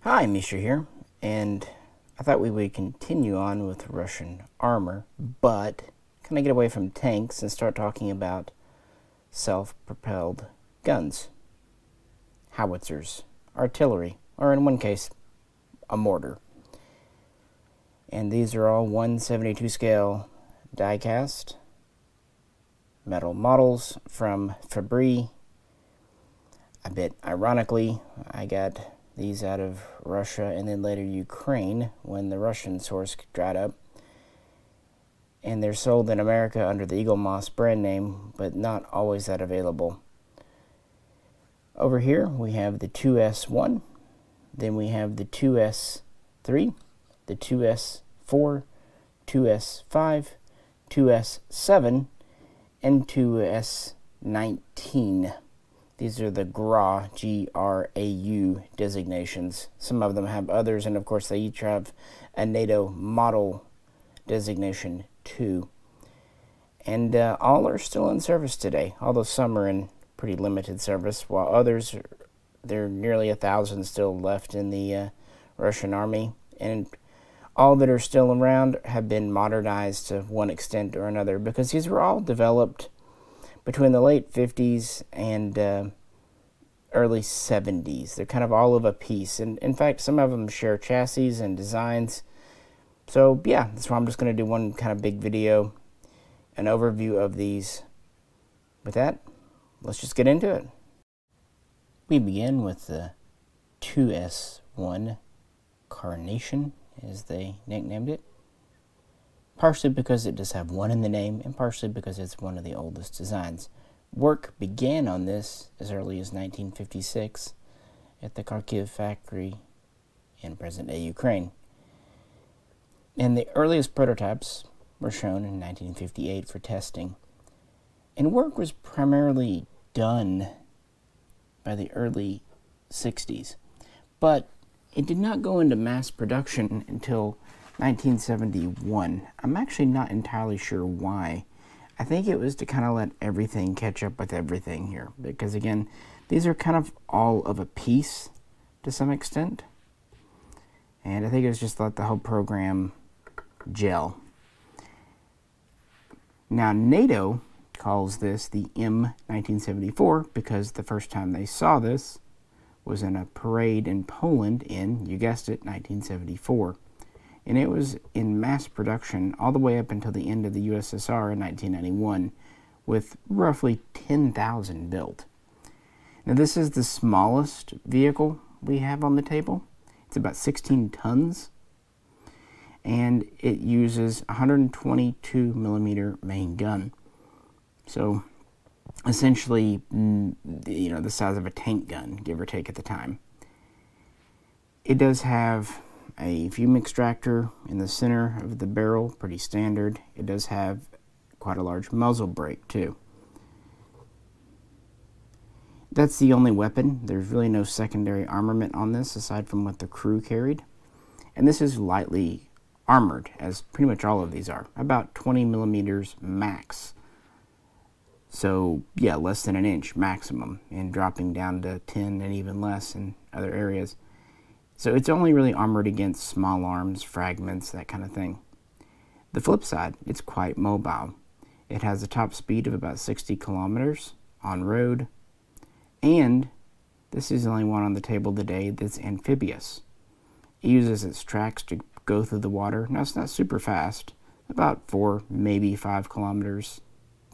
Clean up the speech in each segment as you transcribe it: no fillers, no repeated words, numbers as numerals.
Hi, Misha here, and I thought we would continue on with Russian armor, but kind of get away from tanks and start talking about self-propelled guns, howitzers, artillery, or in one case, a mortar. And these are all 1/72 scale diecast metal models from Fabbri. A bit ironically, I got these out of Russia and then later Ukraine when the Russian source dried up. And they're sold in America under the Eaglemoss brand name, but not always that available. Over here we have the 2S1, then we have the 2S3, the 2S4, 2S5, 2S7, and 2S19. These are the GRAU, G-R-A-U designations. Some of them have others, and of course they each have a NATO model designation too. And all are still in service today, although some are in pretty limited service, while others, there are nearly 1,000 still left in the Russian army. And all that are still around have been modernized to one extent or another, because these were all developed between the late 50s and early 70s. They're kind of all of a piece. And in fact, some of them share chassis and designs. So yeah, that's why I'm just going to do one kind of big video, an overview of these. With that, let's just get into it. We begin with the 2S1 Carnation, as they nicknamed it. Partially because it does have one in the name, and partially because it's one of the oldest designs. Work began on this as early as 1956 at the Kharkiv factory in present-day Ukraine. And the earliest prototypes were shown in 1958 for testing. And work was primarily done by the early 60s. But it did not go into mass production until 1971. I'm actually not entirely sure why. I think it was to kind of let everything catch up with everything here. Because again, these are kind of all of a piece to some extent. And I think it was just to let the whole program gel. Now NATO calls this the M1974 because the first time they saw this was in a parade in Poland in, you guessed it, 1974. And it was in mass production all the way up until the end of the USSR in 1991, with roughly 10,000 built. Now this is the smallest vehicle we have on the table. It's about 16 tons, and it uses a 122 millimeter main gun. So essentially, the size of a tank gun, give or take at the time. It does have a fume extractor in the center of the barrel, pretty standard. It does have quite a large muzzle brake too. That's the only weapon. There's really no secondary armament on this aside from what the crew carried. And this is lightly armored, as pretty much all of these are, about 20 millimeters max. So yeah, less than an inch maximum, and dropping down to 10 and even less in other areas. So it's only really armored against small arms, fragments, that kind of thing. The flip side, it's quite mobile. It has a top speed of about 60 kilometers on road, and this is the only one on the table today that's amphibious. It uses its tracks to go through the water. Now it's not super fast, about 4, maybe 5 kilometers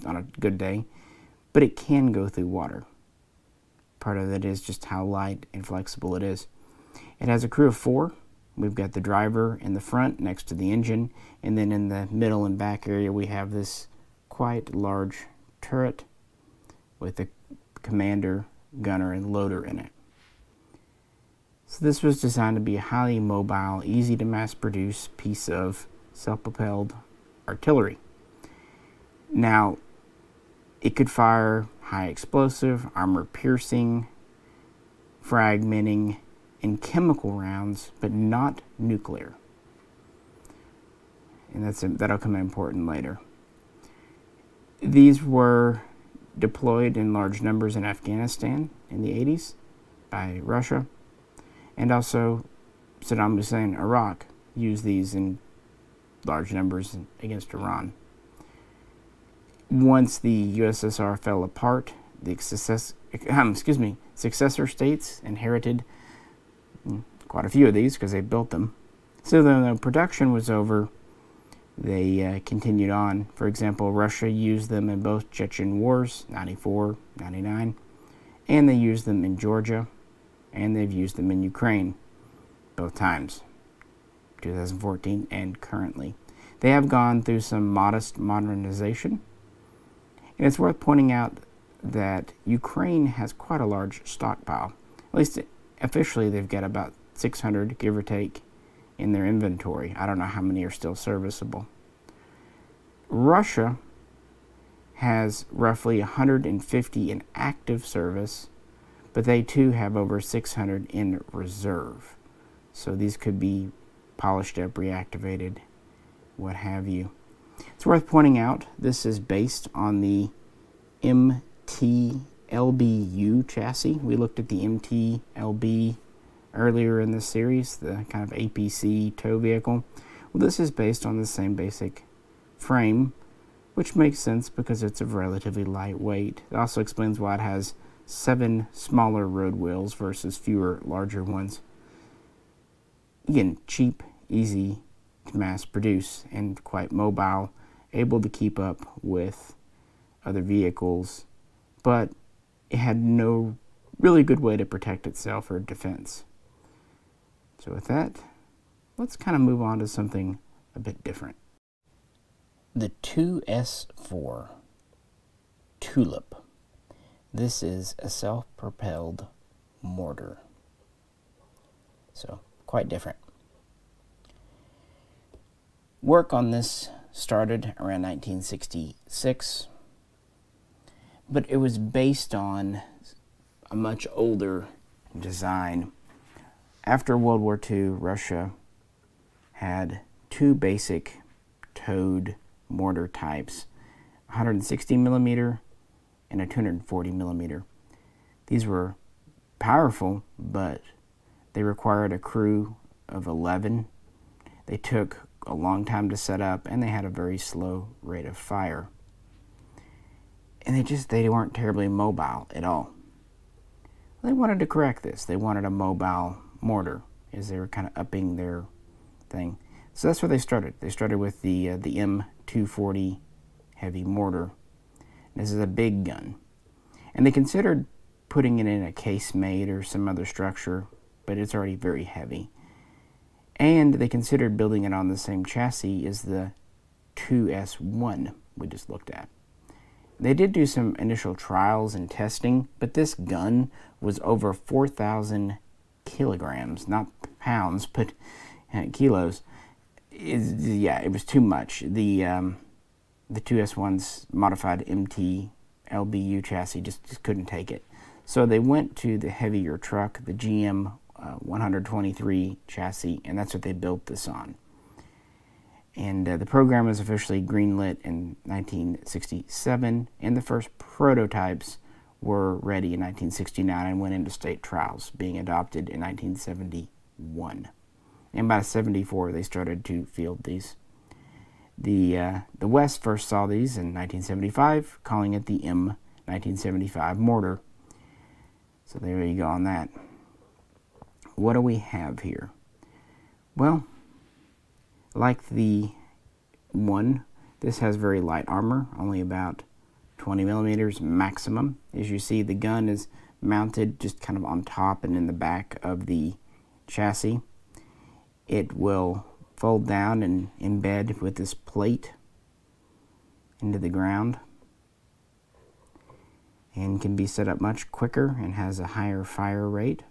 on a good day, but it can go through water. Part of it is just how light and flexible it is. It has a crew of 4. We've got the driver in the front next to the engine, and then in the middle and back area we have this quite large turret with a commander, gunner, and loader in it. So this was designed to be a highly mobile, easy to mass produce piece of self-propelled artillery. Now, it could fire high explosive, armor piercing, fragmenting, and chemical rounds, but not nuclear. And that'll come in important later. These were deployed in large numbers in Afghanistan in the 80s by Russia, and also Saddam Hussein, Iraq, used these in large numbers against Iran. Once the USSR fell apart, the successor states inherited quite a few of these because they built them. So then the production was over, they continued on. For example, Russia used them in both Chechen wars, 94, 99, and they used them in Georgia, and they've used them in Ukraine both times, 2014 and currently. They have gone through some modest modernization, and it's worth pointing out that Ukraine has quite a large stockpile. At least officially they've got about 600, give or take, in their inventory. I don't know how many are still serviceable. Russia has roughly 150 in active service, but they too have over 600 in reserve. So these could be polished up, reactivated, what have you. It's worth pointing out this is based on the MTLBU chassis. We looked at the MTLB earlier in this series, the kind of APC tow vehicle. Well, this is based on the same basic frame, which makes sense because it's a relatively lightweight. It also explains why it has 7 smaller road wheels versus fewer larger ones. Again, cheap, easy to mass produce, and quite mobile, able to keep up with other vehicles, but it had no really good way to protect itself or defense. So with that, let's kind of move on to something a bit different. The 2S4 Tulip. This is a self-propelled mortar. So, quite different. Work on this started around 1966, but it was based on a much older design. After World War II, Russia had 2 basic towed mortar types, 160 millimeter and a 240 millimeter. These were powerful, but they required a crew of 11. They took a long time to set up, and they had a very slow rate of fire. And they weren't terribly mobile at all. They wanted to correct this. They wanted a mobile mortar, as they were kind of upping their thing. So that's where they started. They started with the M240 heavy mortar. This is a big gun. And they considered putting it in a casemate or some other structure, but it's already very heavy. And they considered building it on the same chassis as the 2S1 we just looked at. They did do some initial trials and testing, but this gun was over 4,000 kilograms, not pounds, but kilos. It was too much. The 2S1's modified MTLBU chassis just couldn't take it. So they went to the heavier truck, the GM 123 chassis, and that's what they built this on. And the program was officially greenlit in 1967, and the first prototypes were ready in 1969 and went into state trials, being adopted in 1971. And by 1974, they started to field these. The West first saw these in 1975, calling it the M1975 Mortar. So there you go on that. What do we have here? Well, like the one, this has very light armor, only about 20 millimeters maximum. As you see, the gun is mounted just kind of on top and in the back of the chassis. It will fold down and embed with this plate into the ground, and can be set up much quicker and has a higher fire rate.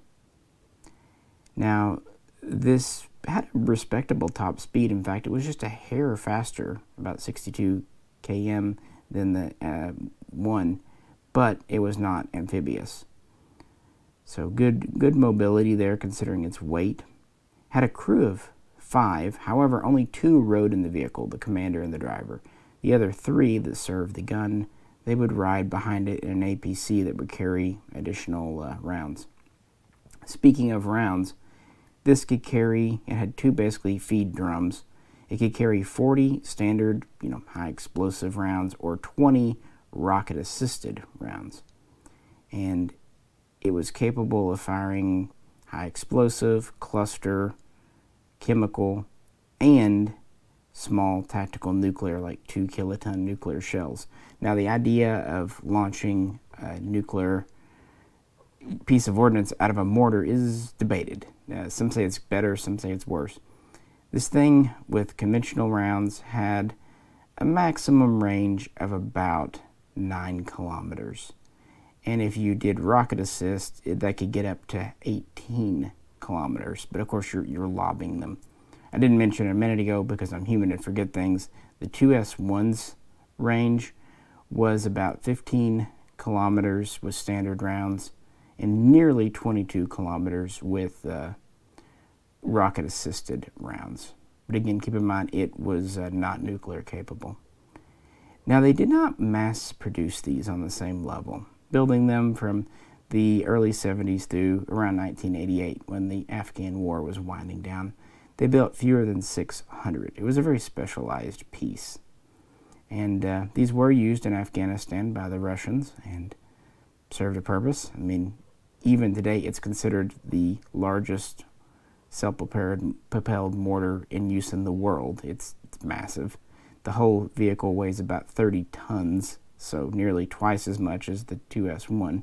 Now, this had a respectable top speed. In fact, it was just a hair faster, about 62 km than the one, but it was not amphibious. So good mobility there considering its weight. Had a crew of 5, however, only 2 rode in the vehicle, the commander and the driver. The other 3 that served the gun, they would ride behind it in an APC that would carry additional rounds. Speaking of rounds, This could carry, it had two basically feed drums. It could carry 40 standard, high explosive rounds or 20 rocket-assisted rounds. And it was capable of firing high explosive, cluster, chemical, and small tactical nuclear, like 2 kiloton nuclear shells. Now, the idea of launching a nuclear piece of ordnance out of a mortar is debated. Some say it's better, some say it's worse. This thing with conventional rounds had a maximum range of about 9 kilometers. And if you did rocket assist, that could get up to 18 kilometers. But of course, you're lobbing them. I didn't mention it a minute ago because I'm human and forget things. The 2S1's range was about 15 kilometers with standard rounds and nearly 22 kilometers with rocket-assisted rounds. But again, keep in mind, it was not nuclear capable. Now, they did not mass produce these on the same level, building them from the early 70s through around 1988 when the Afghan war was winding down. They built fewer than 600. It was a very specialized piece. And these were used in Afghanistan by the Russians and served a purpose. I mean, even today, it's considered the largest self-propelled mortar in use in the world. It's massive. The whole vehicle weighs about 30 tons, so nearly twice as much as the 2S1.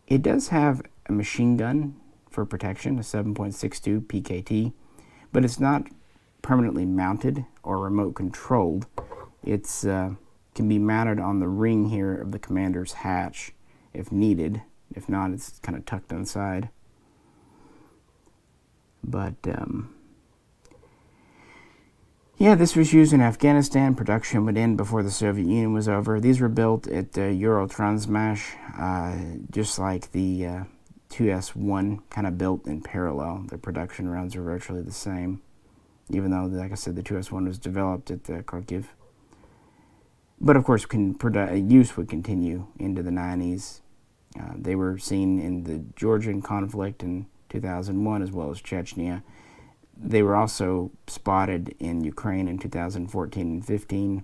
It does have a machine gun for protection, a 7.62 PKT, but it's not permanently mounted or remote controlled. It's can be mounted on the ring here of the commander's hatch if needed. If not, it's kind of tucked inside. But yeah, this was used in Afghanistan. Production would end before the Soviet Union was over. These were built at Eurotransmash, just like the 2S1, kind of built in parallel. The production runs are virtually the same, even though, like I said, the 2S1 was developed at Kharkiv. But of course, use would continue into the 90s. They were seen in the Georgian conflict in 2001, as well as Chechnya. They were also spotted in Ukraine in 2014 and 15,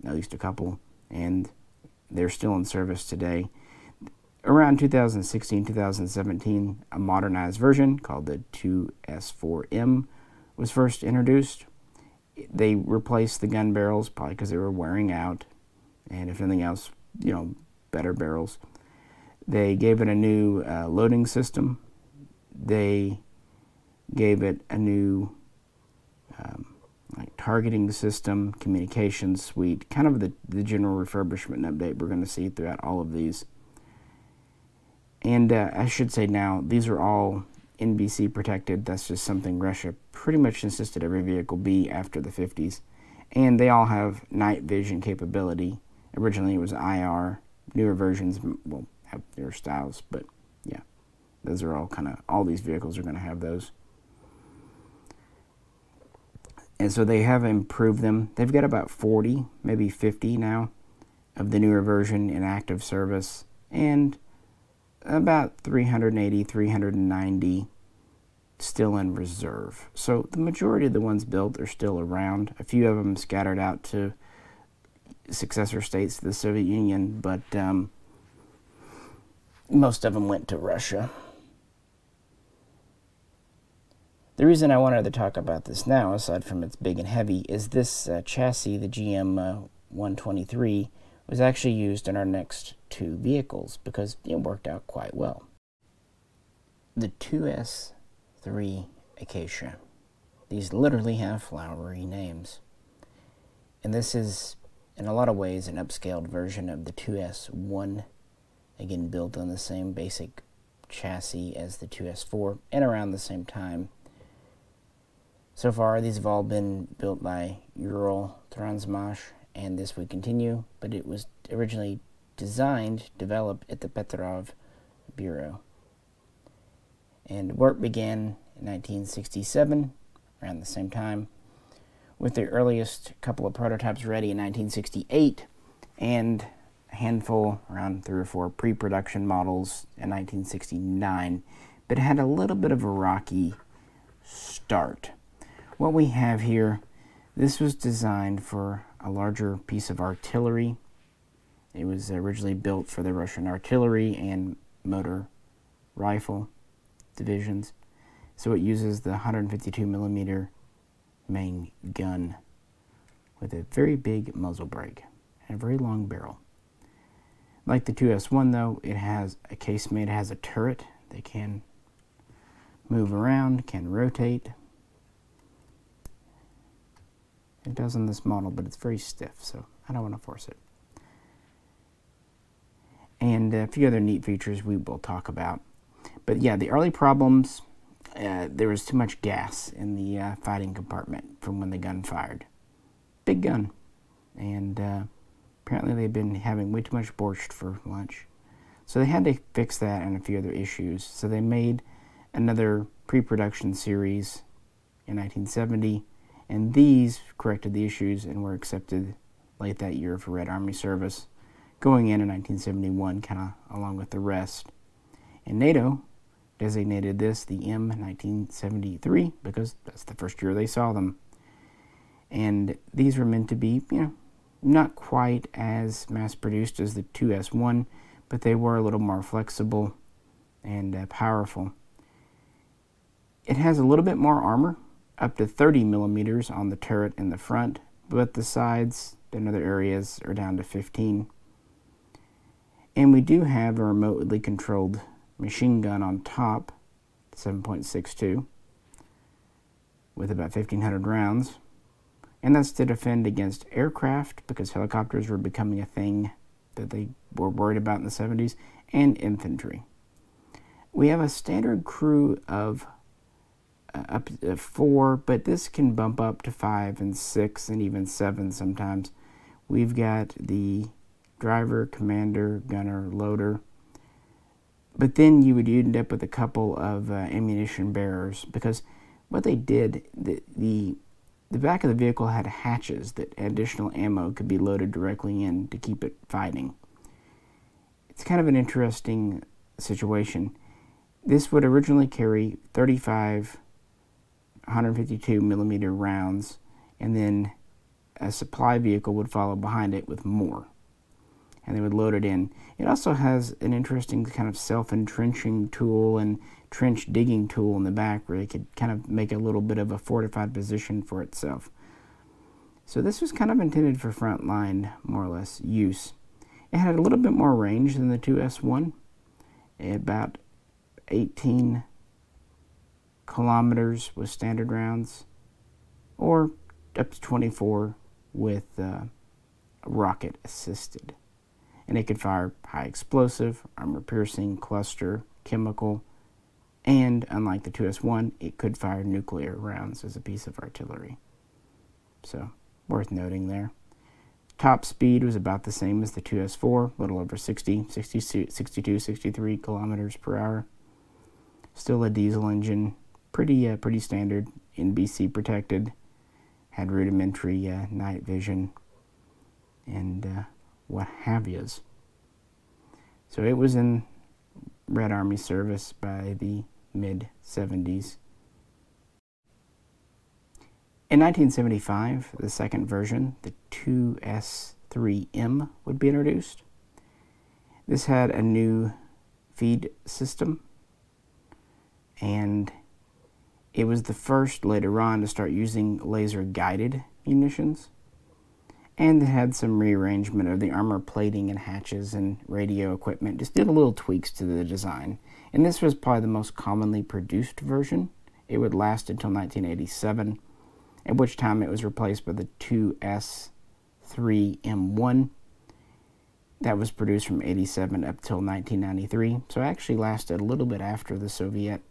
at least a couple, and they're still in service today. Around 2016, 2017, a modernized version called the 2S4M was first introduced. They replaced the gun barrels, probably because they were wearing out, and if anything else, better barrels. They gave it a new loading system. They gave it a new targeting system, communication suite, kind of the general refurbishment and update we're going to see throughout all of these. And I should say now, these are all NBC protected. That's just something Russia pretty much insisted every vehicle be after the 50s. And they all have night vision capability. Originally it was IR. Newer versions will have their styles, but yeah, those are all all these vehicles are going to have those. And so they have improved them. They've got about 40, maybe 50 now of the newer version in active service, and about 380, 390 still in reserve. So the majority of the ones built are still around. A few of them scattered out to successor states to the Soviet Union, but most of them went to Russia. The reason I wanted to talk about this now, aside from it's big and heavy, is this chassis, the GM 123, was actually used in our next two vehicles because it worked out quite well. The 2S3 Acacia. These literally have flowery names. And this is, in a lot of ways, an upscaled version of the 2S1, again built on the same basic chassis as the 2S4 and around the same time. So far, these have all been built by Eurotransmash, and this would continue, but it was originally designed, developed at the Petrov Bureau. And work began in 1967, around the same time, with the earliest couple of prototypes ready in 1968, and a handful, around 3 or 4 pre-production models in 1969, but it had a little bit of a rocky start. What we have here, this was designed for a larger piece of artillery. It was originally built for the Russian artillery and motor rifle divisions. So it uses the 152 millimeter main gun with a very big muzzle brake and a very long barrel. Like the 2S1 though, it has a casemate, it has a turret. They can move around, can rotate. It does on this model, but it's very stiff, so I don't want to force it. And a few other neat features we will talk about. But yeah, the early problems, there was too much gas in the fighting compartment from when the gun fired. Big gun. And apparently they'd been having way too much borscht for lunch. So they had to fix that and a few other issues. So they made another pre-production series in 1970, and these corrected the issues and were accepted late that year for Red Army service, going in 1971, kind of along with the rest. And NATO designated this the M1973 because that's the first year they saw them. And these were meant to be, not quite as mass-produced as the 2S1, but they were a little more flexible and powerful. It has a little bit more armor, up to 30 millimeters on the turret in the front, but the sides and other areas are down to 15. And we do have a remotely controlled machine gun on top, 7.62, with about 1,500 rounds. And that's to defend against aircraft, because helicopters were becoming a thing that they were worried about in the 70s, and infantry. We have a standard crew of up to 4, but this can bump up to 5 and 6 and even 7 sometimes. We've got the driver, commander, gunner, loader. But then you would end up with a couple of ammunition bearers, because what they did, the back of the vehicle had hatches that additional ammo could be loaded directly in to keep it fighting. It's kind of an interesting situation. This would originally carry 35 152 millimeter rounds, and then a supply vehicle would follow behind it with more, and they would load it in. It also has an interesting kind of self-entrenching tool and trench digging tool in the back where it could kind of make a little bit of a fortified position for itself. So this was kind of intended for frontline, more or less, use. It had a little bit more range than the 2S1, about 18 kilometers with standard rounds, or up to 24 with rocket assisted. And it could fire high explosive, armor piercing, cluster, chemical, and unlike the 2S1, it could fire nuclear rounds as a piece of artillery. So, worth noting there. Top speed was about the same as the 2S4, a little over 60, 62, 63 kilometers per hour. Still a diesel engine, pretty standard, NBC protected, had rudimentary night vision, and what have yous. So it was in Red Army service by the mid-70s. In 1975, the second version, the 2S3M, would be introduced. This had a new feed system, and it was the first later on to start using laser-guided munitions, and it had some rearrangement of the armor plating and hatches and radio equipment, just did a little tweaks to the design. And this was probably the most commonly produced version. It would last until 1987, at which time it was replaced by the 2S3M1. That was produced from 87 up till 1993, so it actually lasted a little bit after the Soviet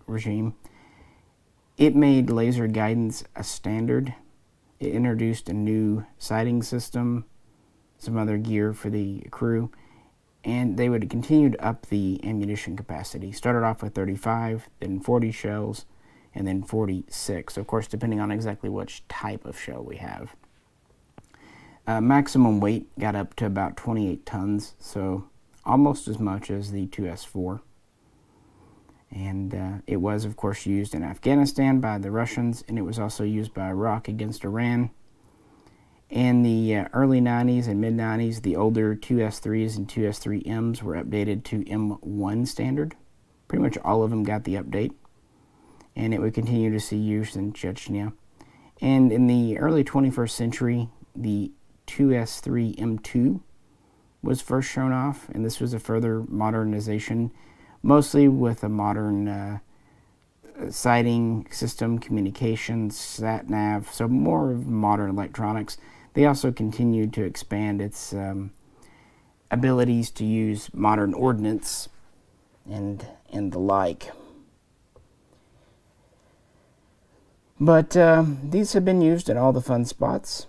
regime. It made laser guidance a standard. It introduced a new sighting system, some other gear for the crew, and they would continue to up the ammunition capacity. Started off with 35, then 40 shells, and then 46, of course, depending on exactly which type of shell we have. Maximum weight got up to about 28 tons, so almost as much as the 2S4. And it was, of course, used in Afghanistan by the Russians, and it was also used by Iraq against Iran. In the early 90s and mid-90s, the older 2S3s and 2S3Ms were updated to M1 standard. Pretty much all of them got the update, and it would continue to see use in Chechnya. And in the early 21st century, the 2S3M2 was first shown off, and this was a further modernization, mostly with a modern sighting system, communications, sat-nav, so more of modern electronics. They also continued to expand its abilities to use modern ordnance and the like. But these have been used in all the fun spots.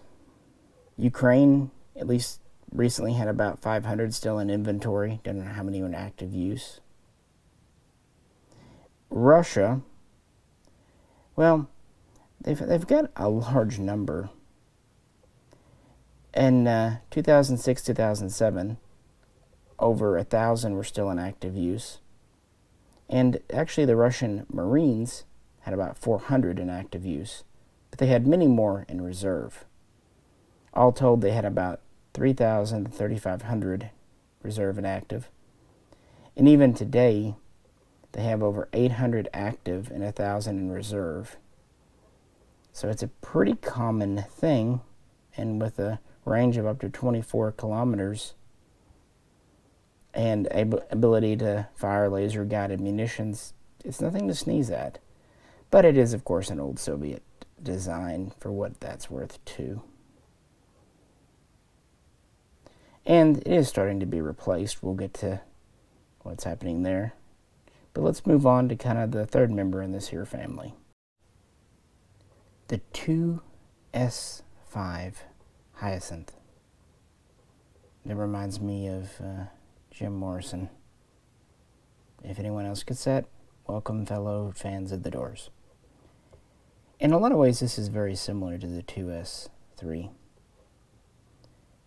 Ukraine, at least recently, had about 500 still in inventory. Don't know how many were in active use. Russia, well, they've got a large number. In 2006-2007, over 1,000 were still in active use. And actually the Russian Marines had about 400 in active use, but they had many more in reserve. All told, they had about 3,000 to 3,500 reserve and active. And even today, they have over 800 active and 1,000 in reserve. So it's a pretty common thing, and with a range of up to 24 kilometers and ability to fire laser-guided munitions, it's nothing to sneeze at. But it is, of course, an old Soviet design, for what that's worth, too. And it is starting to be replaced. We'll get to what's happening there. But let's move on to kind of the third member in this here family. The 2S5 hyacinth. It reminds me of Jim Morrison. If anyone else gets that, welcome, fellow fans of the Doors. In a lot of ways, this is very similar to the 2S3.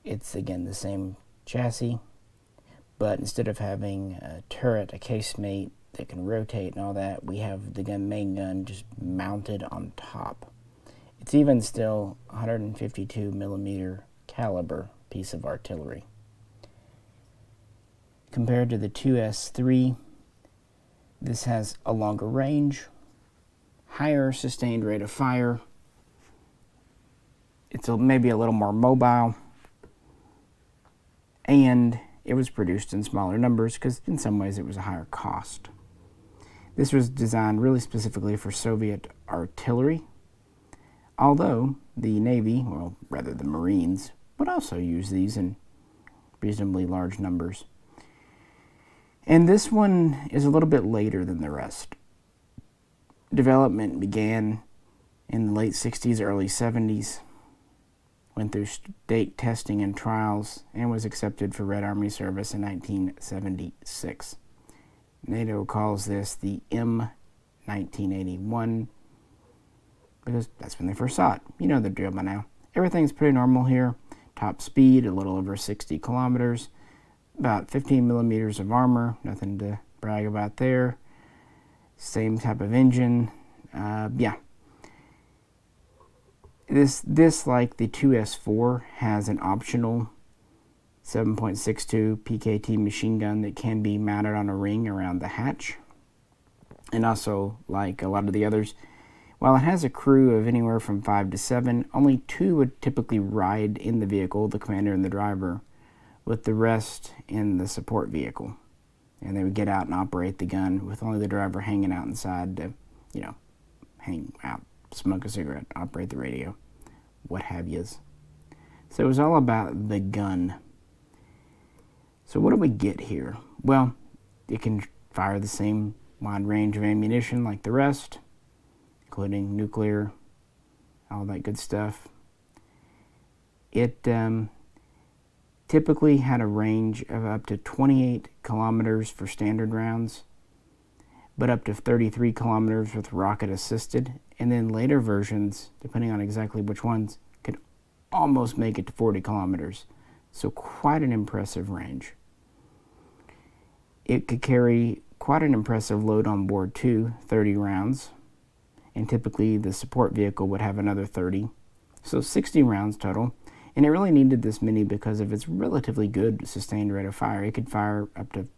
It's, again, the same chassis, but instead of having a turret, a casemate that can rotate and all that, we have the main gun just mounted on top. It's even still 152 millimeter caliber piece of artillery. Compared to the 2S3, this has a longer range, higher sustained rate of fire. It's maybe a little more mobile, and it was produced in smaller numbers because in some ways it was a higher cost. This was designed really specifically for Soviet artillery, although the Navy, or rather the Marines, would also use these in reasonably large numbers. And this one is a little bit later than the rest. Development began in the late 60s, early 70s, went through state testing and trials, and was accepted for Red Army service in 1976. NATO calls this the M1981 because that's when they first saw it. You know the drill by now. Everything's pretty normal here. Top speed, a little over 60 kilometers. About 15 millimeters of armor. Nothing to brag about there. Same type of engine. Yeah. This, like the 2S4, has an optional 7.62 PKT machine gun that can be mounted on a ring around the hatch. And also, like a lot of the others, while it has a crew of anywhere from 5 to 7, only 2 would typically ride in the vehicle, the commander and the driver, with the rest in the support vehicle. And they would get out and operate the gun with only the driver hanging out inside to, hang out, smoke a cigarette, operate the radio, what have yous. So it was all about the gun. So what do we get here? Well, it can fire the same wide range of ammunition like the rest, including nuclear, all that good stuff. It typically had a range of up to 28 kilometers for standard rounds, but up to 33 kilometers with rocket assisted, and then later versions, depending on exactly which ones, could almost make it to 40 kilometers. So quite an impressive range. It could carry quite an impressive load on board too, 30 rounds. And typically the support vehicle would have another 30. So 60 rounds total. And it really needed this many because of its relatively good sustained rate of fire. It could fire up to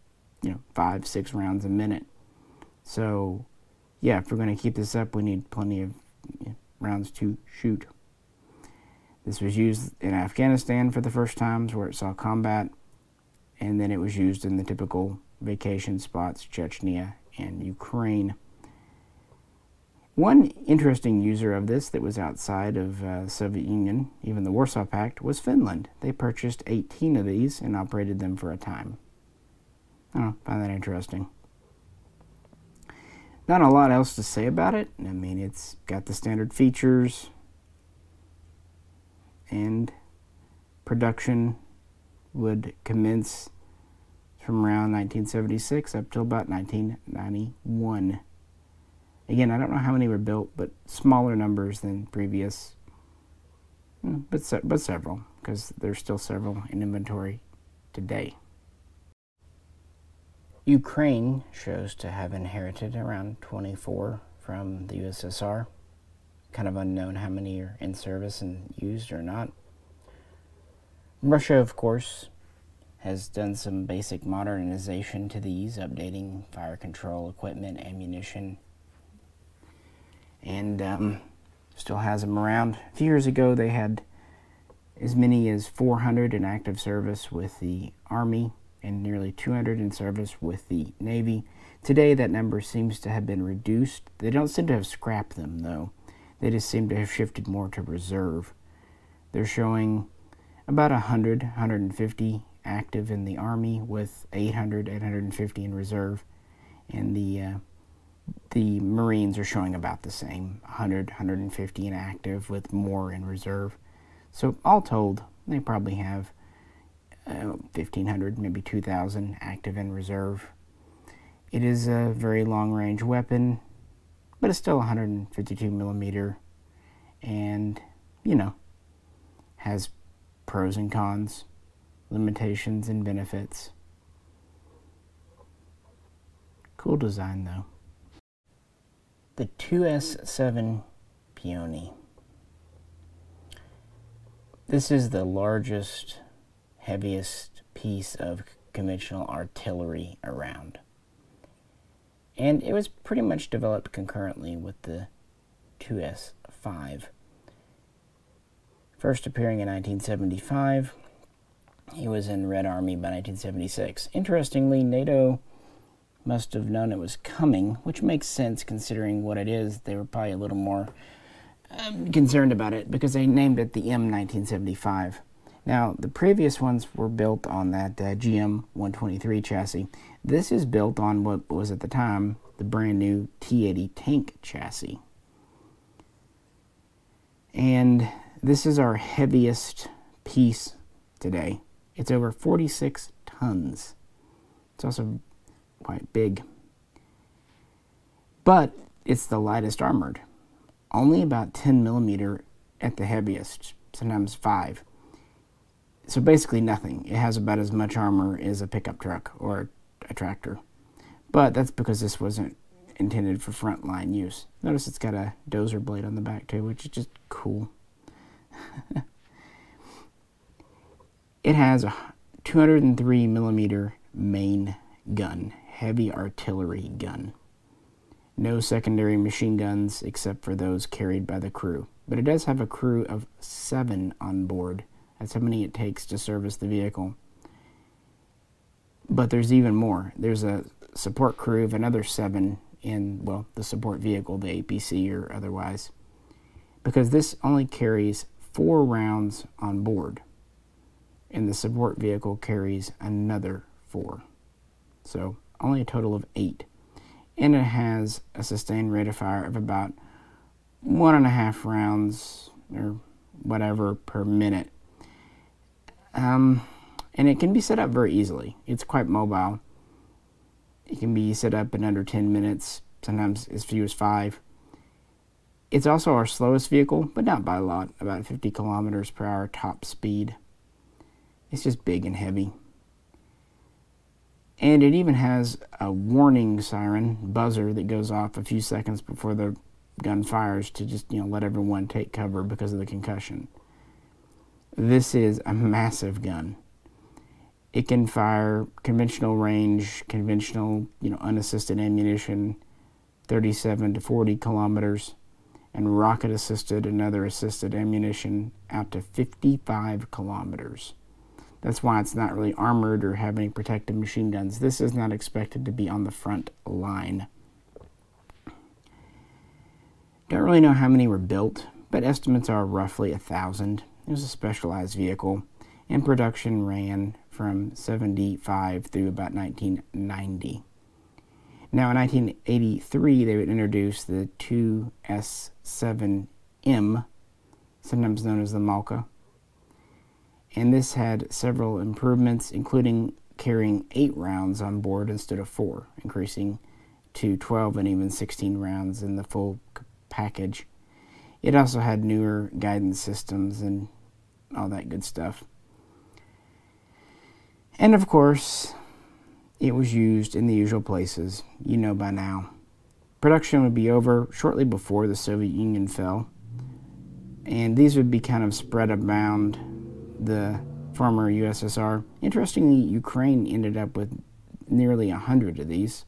5-6 rounds a minute. So yeah, if we're going to keep this up, we need plenty of rounds to shoot. This was used in Afghanistan for the first times where it saw combat, and then it was used in the typical vacation spots, Chechnya and Ukraine. One interesting user of this that was outside of Soviet Union, even the Warsaw Pact, was Finland. They purchased 18 of these and operated them for a time. I find that interesting. Not a lot else to say about it. I mean, it's got the standard features, and production would commence from around 1976 up till about 1991. Again, I don't know how many were built, but smaller numbers than previous, but several, because there's still several in inventory today. Ukraine shows to have inherited around 24 from the USSR. Kind of unknown how many are in service and used or not. Russia, of course, has done some basic modernization to these, updating fire control equipment, ammunition, and still has them around. A few years ago, they had as many as 400 in active service with the Army and nearly 200 in service with the Navy. Today, that number seems to have been reduced. They don't seem to have scrapped them, though. They just seem to have shifted more to reserve. They're showing about 150 active in the Army with 850 in reserve. And the Marines are showing about the same, 150 in active with more in reserve. So all told, they probably have 1,500, maybe 2,000 active in reserve. It is a very long-range weapon, but it's still 152 millimeter, and has pros and cons, limitations and benefits. Cool design though. The 2S7 Peony. This is the largest, heaviest piece of conventional artillery around. And it was pretty much developed concurrently with the 2S5. First appearing in 1975, he was in Red Army by 1976. Interestingly, NATO must have known it was coming, which makes sense considering what it is. They were probably a little more concerned about it because they named it the M1975. Now, the previous ones were built on that GM123 chassis. This is built on what was at the time the brand new T-80 tank chassis. And this is our heaviest piece today. It's over 46 tons. It's also quite big. But it's the lightest armored. Only about 10 millimeter at the heaviest, sometimes 5. So basically nothing. It has about as much armor as a pickup truck or a tractor. But that's because this wasn't intended for frontline use. Notice it's got a dozer blade on the back too, which is just cool. It has a 203 millimeter main gun, heavy artillery gun. No secondary machine guns except for those carried by the crew. But it does have a crew of 7 on board. That's how many it takes to service the vehicle. But there's even more. There's a support crew of another 7 in, well, the support vehicle, the APC or otherwise. Because this only carries 4 rounds on board. And the support vehicle carries another 4. So only a total of 8. And it has a sustained rate of fire of about 1.5 rounds or whatever per minute. And it can be set up very easily. It's quite mobile. It can be set up in under 10 minutes, sometimes as few as 5. It's also our slowest vehicle, but not by a lot, about 50 kilometers per hour top speed. It's just big and heavy. And it even has a warning siren, buzzer, that goes off a few seconds before the gun fires to just, let everyone take cover because of the concussion. This is a massive gun. It can fire conventional range, conventional, unassisted ammunition, 37 to 40 kilometers, and rocket-assisted and other assisted ammunition out to 55 kilometers. That's why it's not really armored or have any protective machine guns. This is not expected to be on the front line. Don't really know how many were built, but estimates are roughly 1,000. It was a specialized vehicle, and production ran from 75 through about 1990. Now, in 1983, they would introduce the 2S7M, sometimes known as the Malka. And this had several improvements, including carrying 8 rounds on board instead of 4, increasing to 12 and even 16 rounds in the full package. It also had newer guidance systems and all that good stuff. And of course, it was used in the usual places, by now. Production would be over shortly before the Soviet Union fell, and these would be kind of spread around the former USSR. Interestingly, Ukraine ended up with nearly 100 of these,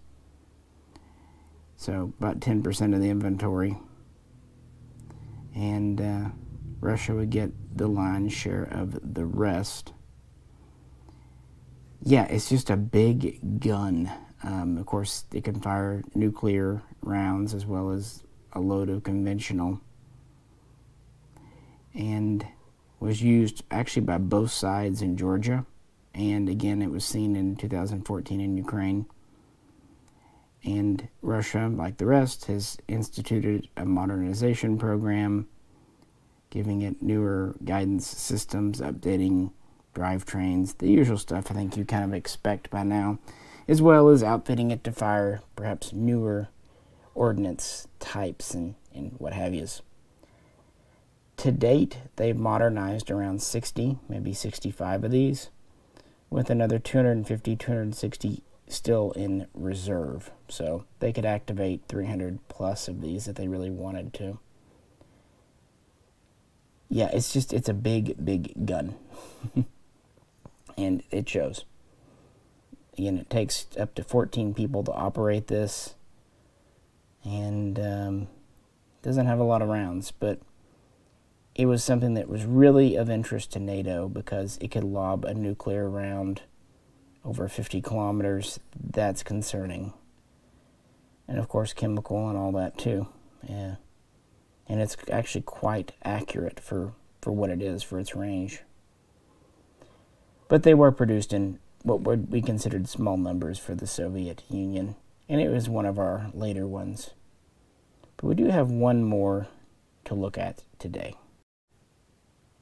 so about 10% of the inventory, and Russia would get the lion's share of the rest. Yeah, it's just a big gun. Of course, it can fire nuclear rounds as well as a load of conventional, and was used actually by both sides in Georgia, and again it was seen in 2014 in Ukraine. And Russia, like the rest, has instituted a modernization program, giving it newer guidance systems, updating drivetrains, the usual stuff I think you kind of expect by now, as well as outfitting it to fire perhaps newer ordnance types and what have yous. To date, they've modernized around 60, maybe 65 of these, with another 250, 260 still in reserve. So they could activate 300 plus of these if they really wanted to. Yeah, it's a big gun. And it shows. Again, it takes up to 14 people to operate this, and doesn't have a lot of rounds, but it was something that was really of interest to NATO because it could lob a nuclear round over 50 kilometers. That's concerning. And of course, chemical and all that too. Yeah. And it's actually quite accurate for what it is, for its range. But they were produced in what would be considered small numbers for the Soviet Union, and it was one of our later ones. But we do have one more to look at today.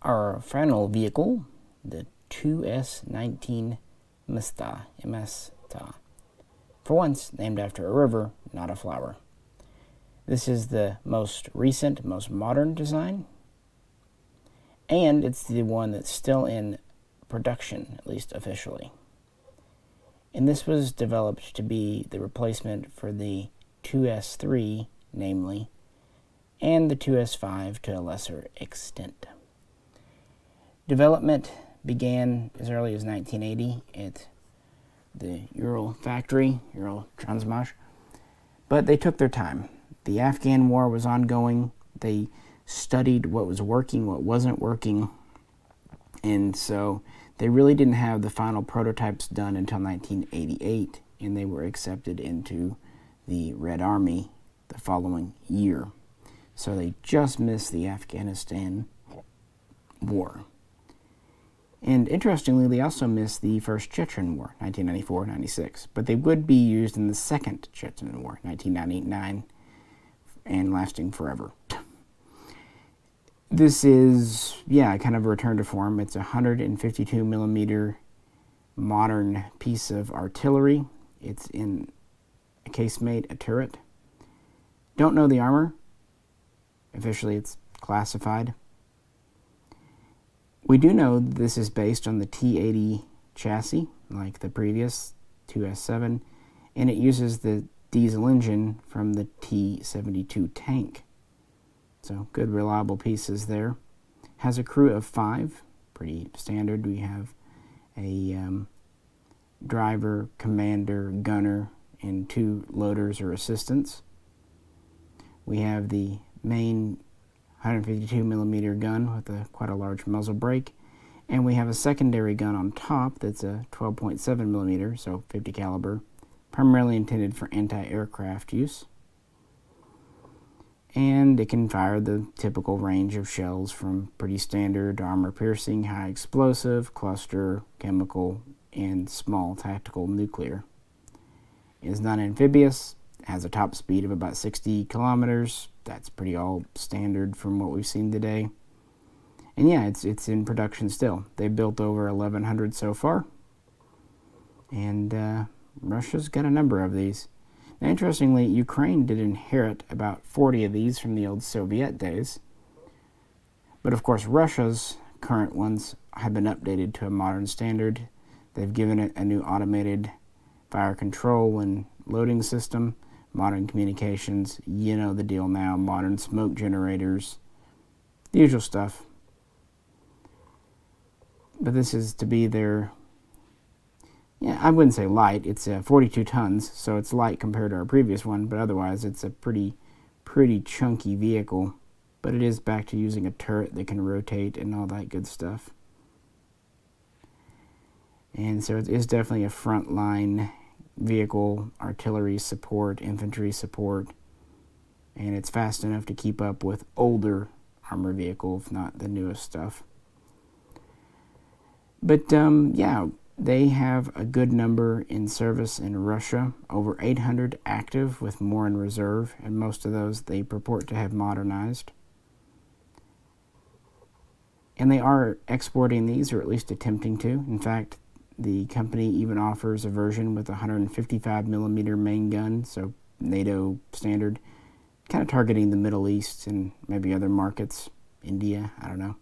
Our final vehicle, the 2S19 Msta, Msta. For once, named after a river, not a flower. This is the most recent, most modern design, and it's the one that's still in production, at least officially. And this was developed to be the replacement for the 2S3, namely, and the 2S5 to a lesser extent. Development began as early as 1980 at the Ural factory, Ural Transmash, but they took their time. The Afghan war was ongoing. They studied what was working, what wasn't working, and so they really didn't have the final prototypes done until 1988, and they were accepted into the Red Army the following year. So they just missed the Afghanistan war. And interestingly, they also missed the first Chechen War, 1994-96, but they would be used in the second Chechen War, 1999, and lasting forever. This is, kind of a return to form. It's a 152 millimeter modern piece of artillery. It's in a casemate, a turret. Don't know the armor. Officially, it's classified. We do know this is based on the T-80 chassis, like the previous 2S7, and it uses the diesel engine from the T-72 tank. So good reliable pieces there. Has a crew of 5, pretty standard. We have a driver, commander, gunner, and 2 loaders or assistants. We have the main 152mm gun with quite a large muzzle brake, and we have a secondary gun on top that's a 12.7mm, so 50 caliber, primarily intended for anti-aircraft use. And it can fire the typical range of shells from pretty standard armor-piercing, high explosive, cluster, chemical, and small tactical nuclear. It is non-amphibious, has a top speed of about 60 kilometers. That's pretty all standard from what we've seen today. And yeah, it's in production still. They've built over 1,100 so far. And Russia's got a number of these. Now, interestingly, Ukraine did inherit about 40 of these from the old Soviet days. But of course, Russia's current ones have been updated to a modern standard. They've given it a new automated fire control and loading system, modern communications, you know the deal now, modern smoke generators, the usual stuff. But this is to be their, yeah, I wouldn't say light, it's 42 tons, so it's light compared to our previous one, but otherwise it's a pretty chunky vehicle. But it is back to using a turret that can rotate and all that good stuff. And so it is definitely a frontline vehicle, artillery support, infantry support, and it's fast enough to keep up with older armor vehicle, if not the newest stuff. But yeah, they have a good number in service in Russia, over 800 active with more in reserve, and most of those they purport to have modernized. And they are exporting these, or at least attempting to. In fact, the company even offers a version with a 155mm main gun, so NATO standard, kind of targeting the Middle East and maybe other markets, India, I don't know.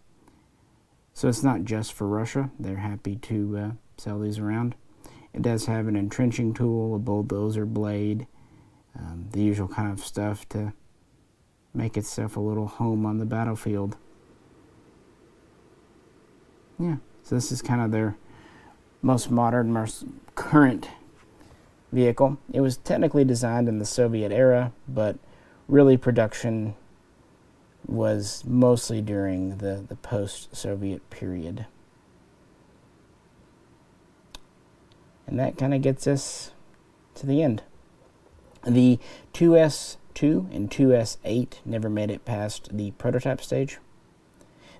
So it's not just for Russia. They're happy to sell these around. It does have an entrenching tool, a bulldozer blade, the usual kind of stuff to make itself a little home on the battlefield. Yeah, so this is kind of their most modern, most current vehicle. It was technically designed in the Soviet era, but really production was mostly during the post-Soviet period. And that kind of gets us to the end. The 2S2 and 2S8 never made it past the prototype stage.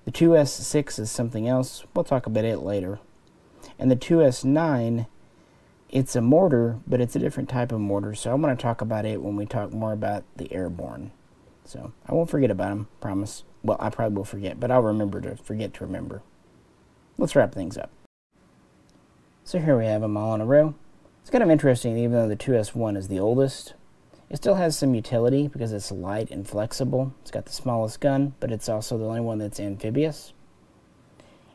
The 2S6 is something else. We'll talk about it later. And the 2S9, it's a mortar, but it's a different type of mortar, so I'm going to talk about it when we talk more about the airborne. So I won't forget about them, promise. Well, I probably will forget, but I'll remember to forget to remember. Let's wrap things up. So here we have them all in a row. It's kind of interesting, even though the 2S1 is the oldest, it still has some utility because it's light and flexible. It's got the smallest gun, but it's also the only one that's amphibious.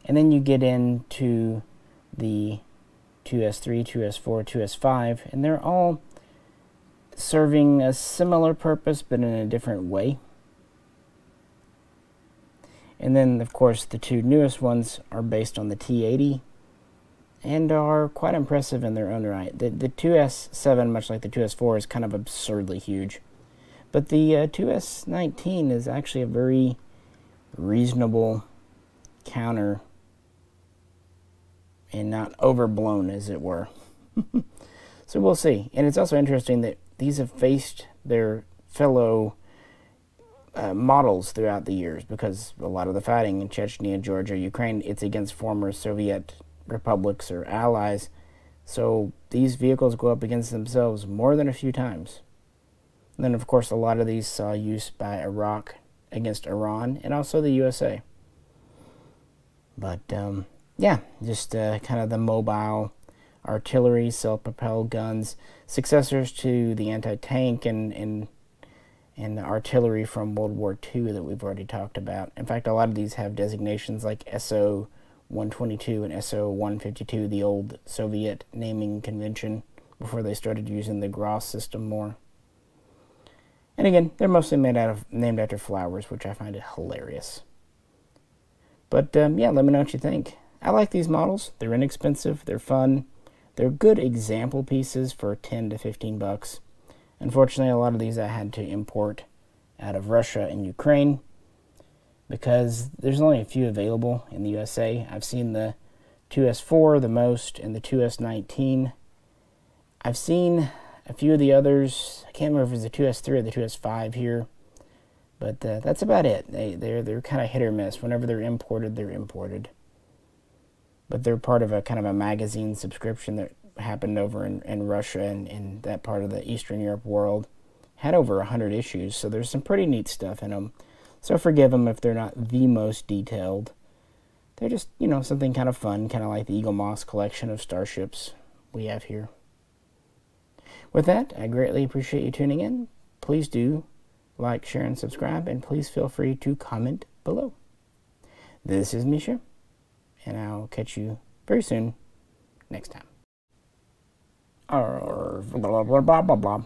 And then you get into the 2S3, 2S4, 2S5, and they're all serving a similar purpose, but in a different way. And then, of course, the two newest ones are based on the T80 and are quite impressive in their own right. The 2S7, much like the 2S4, is kind of absurdly huge. But the 2S19 is actually a very reasonable counter and not overblown, as it were. So we'll see. And it's also interesting that these have faced their fellow models throughout the years, because a lot of the fighting in Chechnya, Georgia, Ukraine, it's against former Soviet republics or allies. So these vehicles go up against themselves more than a few times. And then, of course, a lot of these saw use by Iraq against Iran and also the USA. But, yeah, just kind of the mobile artillery, self-propelled guns, successors to the anti-tank and the artillery from World War II that we've already talked about. In fact, a lot of these have designations like SO-122 and SO-152, the old Soviet naming convention, before they started using the Gras system more. And again, they're mostly named after flowers, which I find it hilarious. But yeah, let me know what you think. I like these models. They're inexpensive. They're fun. They're good example pieces for 10 to 15 bucks. Unfortunately, a lot of these I had to import out of Russia and Ukraine because there's only a few available in the USA. I've seen the 2S4 the most and the 2S19. I've seen a few of the others. I can't remember if it was the 2S3 or the 2S5 here. But that's about it. They're kind of hit or miss. Whenever they're imported, they're imported. But they're part of a kind of a magazine subscription that happened over in Russia and in that part of the Eastern Europe world. Had over 100 issues, so there's some pretty neat stuff in them. So forgive them if they're not the most detailed. They're just, you know, something kind of fun, kind of like the Eaglemoss collection of starships we have here. With that, I greatly appreciate you tuning in. Please do like, share, and subscribe, and please feel free to comment below. This is Misha, and I'll catch you very soon next time. Blah, blah, blah, blah, blah.